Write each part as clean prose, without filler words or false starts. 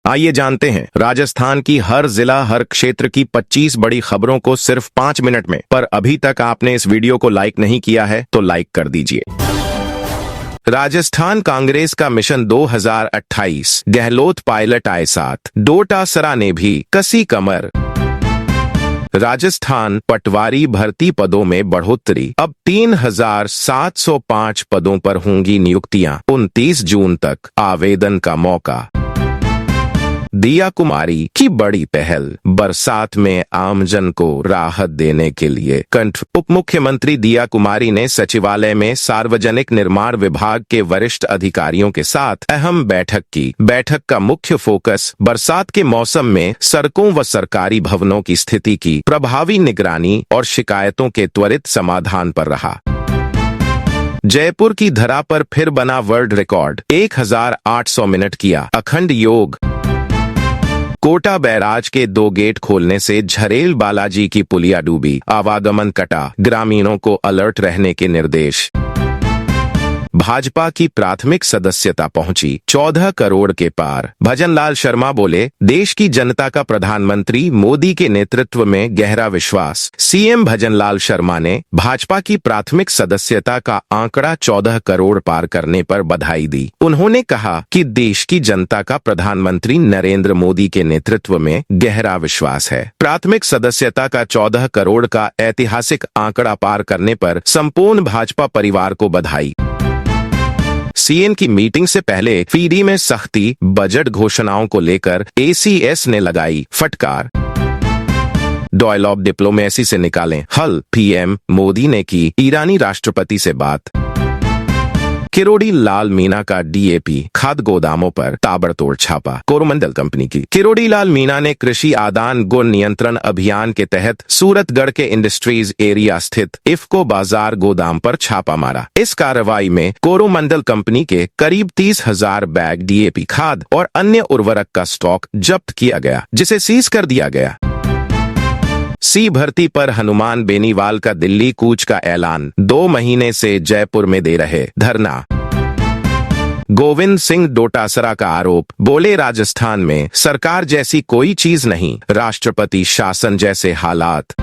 आइए जानते हैं राजस्थान की हर जिला हर क्षेत्र की 25 बड़ी खबरों को सिर्फ 5 मिनट में। पर अभी तक आपने इस वीडियो को लाइक नहीं किया है तो लाइक कर दीजिए। राजस्थान कांग्रेस का मिशन 2028 गहलोत पायलट आए साथ, डोटासरा ने भी कसी कमर। राजस्थान पटवारी भर्ती पदों में बढ़ोतरी, अब 3705 पदों पर होंगी नियुक्तियां। 29 जून तक आवेदन का मौका। दिया कुमारी की बड़ी पहल, बरसात में आमजन को राहत देने के लिए कंठ। उप मुख्यमंत्री दिया कुमारी ने सचिवालय में सार्वजनिक निर्माण विभाग के वरिष्ठ अधिकारियों के साथ अहम बैठक की। बैठक का मुख्य फोकस बरसात के मौसम में सड़कों व सरकारी भवनों की स्थिति की प्रभावी निगरानी और शिकायतों के त्वरित समाधान पर रहा। जयपुर की धरा पर फिर बना वर्ल्ड रिकॉर्ड, 1800 मिनट किया अखंड योग। कोटा बैराज के 2 गेट खोलने से झरेल बालाजी की पुलिया डूबी, आवागमन कटा, ग्रामीणों को अलर्ट रहने के निर्देश। भाजपा की प्राथमिक सदस्यता पहुंची 14 करोड़ के पार। भजनलाल शर्मा बोले, देश की जनता का प्रधानमंत्री मोदी के नेतृत्व में गहरा विश्वास। सीएम भजनलाल शर्मा ने भाजपा की प्राथमिक सदस्यता का आंकड़ा 14 करोड़ पार करने पर बधाई दी। उन्होंने कहा कि देश की जनता का प्रधानमंत्री नरेंद्र मोदी के नेतृत्व में गहरा विश्वास है। प्राथमिक सदस्यता का 14 करोड़ का ऐतिहासिक आंकड़ा पार करने पर संपूर्ण भाजपा परिवार को बधाई। सीएम की मीटिंग से पहले फीडी में सख्ती, बजट घोषणाओं को लेकर एसीएस ने लगाई फटकार। डायलॉग डिप्लोमेसी से निकालें हल, पीएम मोदी ने की ईरानी राष्ट्रपति से बात। किरोड़ी लाल मीणा का डीएपी खाद गोदामों पर ताबड़तोड़ छापा, कोरोमंडल कंपनी की। किरोड़ी लाल मीणा ने कृषि आदान गुण नियंत्रण अभियान के तहत सूरतगढ़ के इंडस्ट्रीज एरिया स्थित इफ्को बाजार गोदाम पर छापा मारा। इस कार्रवाई में कोरोमंडल कंपनी के करीब 30,000 बैग डीएपी खाद और अन्य उर्वरक का स्टॉक जब्त किया गया, जिसे सीज कर दिया गया। सी भर्ती पर हनुमान बेनीवाल का दिल्ली कूच का ऐलान, 2 महीने से जयपुर में दे रहे धरना। गोविंद सिंह डोटासरा का आरोप, बोले राजस्थान में सरकार जैसी कोई चीज नहीं, राष्ट्रपति शासन जैसे हालात।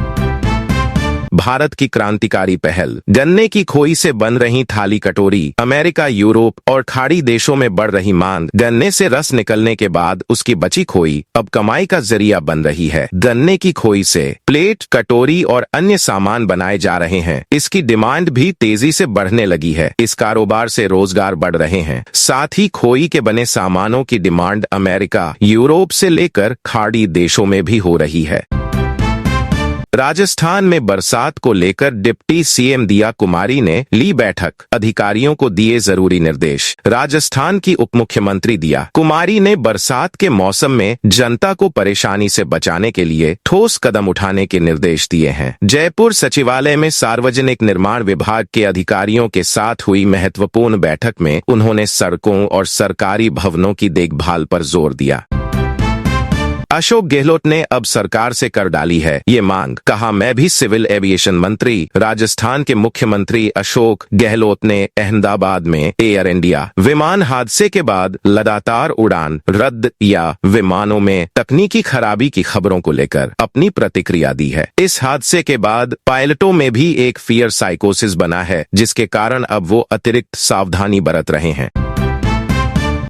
भारत की क्रांतिकारी पहल, गन्ने की खोई से बन रही थाली कटोरी। अमेरिका, यूरोप और खाड़ी देशों में बढ़ रही मांग। गन्ने से रस निकलने के बाद उसकी बची खोई अब कमाई का जरिया बन रही है। गन्ने की खोई से प्लेट, कटोरी और अन्य सामान बनाए जा रहे हैं। इसकी डिमांड भी तेजी से बढ़ने लगी है। इस कारोबार से रोजगार बढ़ रहे हैं। साथ ही खोई के बने सामानों की डिमांड अमेरिका, यूरोप से लेकर खाड़ी देशों में भी हो रही है। राजस्थान में बरसात को लेकर डिप्टी सीएम दिया कुमारी ने ली बैठक, अधिकारियों को दिए जरूरी निर्देश। राजस्थान की उप मुख्यमंत्री दिया कुमारी ने बरसात के मौसम में जनता को परेशानी से बचाने के लिए ठोस कदम उठाने के निर्देश दिए हैं। जयपुर सचिवालय में सार्वजनिक निर्माण विभाग के अधिकारियों के साथ हुई महत्वपूर्ण बैठक में उन्होंने सड़कों और सरकारी भवनों की देखभाल पर जोर दिया। अशोक गहलोत ने अब सरकार से कर डाली है ये मांग, कहा मैं भी सिविल एविएशन मंत्री। राजस्थान के मुख्यमंत्री अशोक गहलोत ने अहमदाबाद में एयर इंडिया विमान हादसे के बाद लगातार उड़ान रद्द या विमानों में तकनीकी खराबी की खबरों को लेकर अपनी प्रतिक्रिया दी है। इस हादसे के बाद पायलटों में भी एक फियर साइकोसिस बना है, जिसके कारण अब वो अतिरिक्त सावधानी बरत रहे हैं।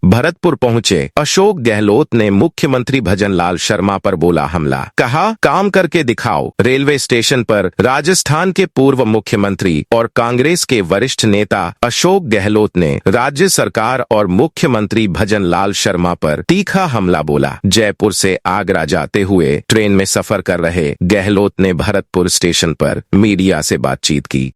भरतपुर पहुंचे अशोक गहलोत ने मुख्यमंत्री भजनलाल शर्मा पर बोला हमला, कहा काम करके दिखाओ। रेलवे स्टेशन पर राजस्थान के पूर्व मुख्यमंत्री और कांग्रेस के वरिष्ठ नेता अशोक गहलोत ने राज्य सरकार और मुख्यमंत्री भजनलाल शर्मा पर तीखा हमला बोला। जयपुर से आगरा जाते हुए ट्रेन में सफर कर रहे गहलोत ने भरतपुर स्टेशन पर मीडिया से बातचीत की।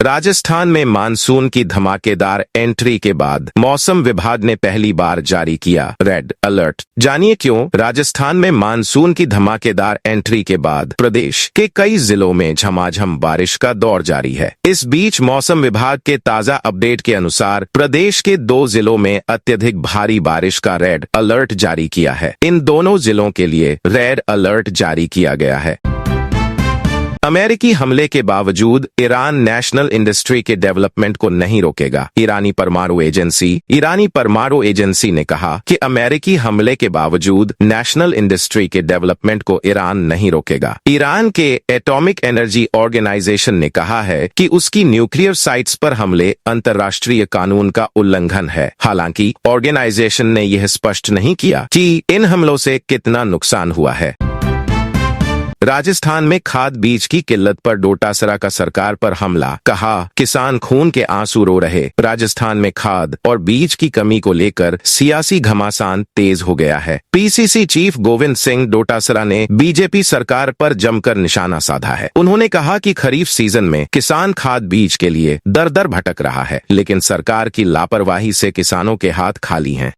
राजस्थान में मानसून की धमाकेदार एंट्री के बाद मौसम विभाग ने पहली बार जारी किया रेड अलर्ट। जानिए क्यों। राजस्थान में मानसून की धमाकेदार एंट्री के बाद प्रदेश के कई जिलों में झमाझम बारिश का दौर जारी है। इस बीच मौसम विभाग के ताजा अपडेट के अनुसार प्रदेश के 2 जिलों में अत्यधिक भारी बारिश का रेड अलर्ट जारी किया है। इन दोनों जिलों के लिए रेड अलर्ट जारी किया गया है। अमेरिकी हमले के बावजूद ईरान नेशनल इंडस्ट्री के डेवलपमेंट को नहीं रोकेगा। ईरानी परमाणु एजेंसी ने कहा कि अमेरिकी हमले के बावजूद नेशनल इंडस्ट्री के डेवलपमेंट को ईरान नहीं रोकेगा। ईरान के एटॉमिक एनर्जी ऑर्गेनाइजेशन ने कहा है कि उसकी न्यूक्लियर साइट्स पर हमले अंतर्राष्ट्रीय कानून का उल्लंघन है। हालांकि ऑर्गेनाइजेशन ने यह स्पष्ट नहीं किया कि इन हमलों से कितना नुकसान हुआ है। राजस्थान में खाद बीज की किल्लत पर डोटासरा का सरकार पर हमला, कहा किसान खून के आंसू रो रहे। राजस्थान में खाद और बीज की कमी को लेकर सियासी घमासान तेज हो गया है। पीसीसी चीफ गोविंद सिंह डोटासरा ने बीजेपी सरकार पर जमकर निशाना साधा है। उन्होंने कहा कि खरीफ सीजन में किसान खाद बीज के लिए दर दर भटक रहा है, लेकिन सरकार की लापरवाही से किसानों के हाथ खाली हैं।